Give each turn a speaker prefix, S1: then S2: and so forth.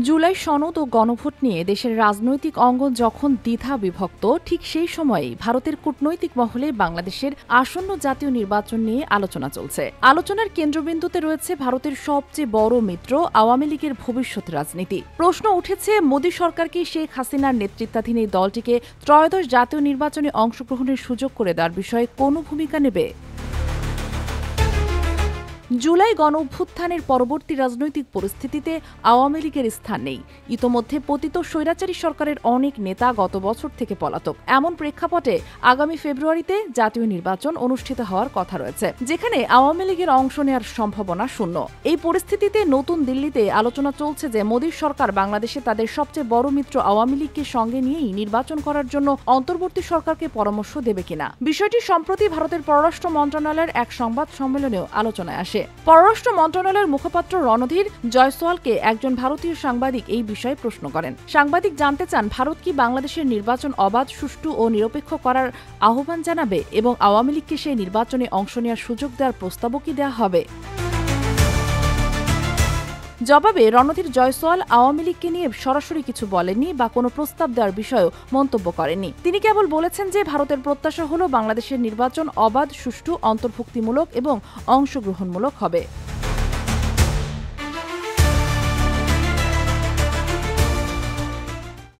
S1: জুলাই সনদ ও গণভোট নিয়ে দেশের রাজনৈতিক অঙ্গন যখন দ্বিধা বিভক্ত, ঠিক সেই সময়েই ভারতের কূটনৈতিক মহলে বাংলাদেশের আসন্ন জাতীয় নির্বাচন নিয়ে আলোচনা চলছে। আলোচনার কেন্দ্রবিন্দুতে রয়েছে ভারতের সবচেয়ে বড় মিত্র আওয়ামী লীগের ভবিষ্যৎ রাজনীতি। প্রশ্ন উঠেছে, মোদী সরকারকে শেখ হাসিনার নেতৃত্বাধীন এই দলটিকে ত্রয়োদশ জাতীয় নির্বাচনে অংশগ্রহণের সুযোগ করে দেওয়ার বিষয়ে কোনো ভূমিকা নেবে? জুলাই গণঅভ্যুত্থানের পরবর্তী রাজনৈতিক পরিস্থিতিতে আওয়ামী লীগের স্থান নেই। ইতোমধ্যে পতিত স্বৈরাচারী সরকারের অনেক নেতা গত বছর থেকে পলাতক। এমন প্রেক্ষাপটে আগামী ফেব্রুয়ারিতে জাতীয় নির্বাচন অনুষ্ঠিত হওয়ার কথা রয়েছে, যেখানে আওয়ামী লীগের অংশ নেওয়ার সম্ভাবনা শূন্য। এই পরিস্থিতিতে নতুন দিল্লিতে আলোচনা চলছে যে মোদীর সরকার বাংলাদেশে তাদের সবচেয়ে বড় মিত্র আওয়ামী লীগকে সঙ্গে নিয়েই নির্বাচন করার জন্য অন্তর্বর্তী সরকারকে পরামর্শ দেবে কিনা। বিষয়টি সম্প্রতি ভারতের পররাষ্ট্র মন্ত্রণালয়ের এক সংবাদ সম্মেলনেও আলোচনায় আসে। পররাষ্ট্র মন্ত্রণালয়ের মুখপাত্র রণধীর জয়সওয়ালকে একজন ভারতীয় সাংবাদিক এই বিষয়ে প্রশ্ন করেন। সাংবাদিক জানতে চান, ভারত কি বাংলাদেশের নির্বাচন অবাধ, সুষ্ঠু ও নিরপেক্ষ করার আহ্বান জানাবে এবং আওয়ামী লীগকে সেই নির্বাচনে অংশ নেওয়ার সুযোগ দেওয়ার প্রস্তাবও কি দেওয়া হবে? জবাবে রণধীর জয়সওয়াল আওয়ামী লীগকে নিয়ে সরাসরি কিছু বলেননি বা কোনো প্রস্তাব দেওয়ার বিষয়েও মন্তব্য করেননি। তিনি কেবল বলেছেন যে ভারতের প্রত্যাশা হল বাংলাদেশের নির্বাচন অবাধ, সুষ্ঠু, অন্তর্ভুক্তিমূলক এবং অংশগ্রহণমূলক হবে।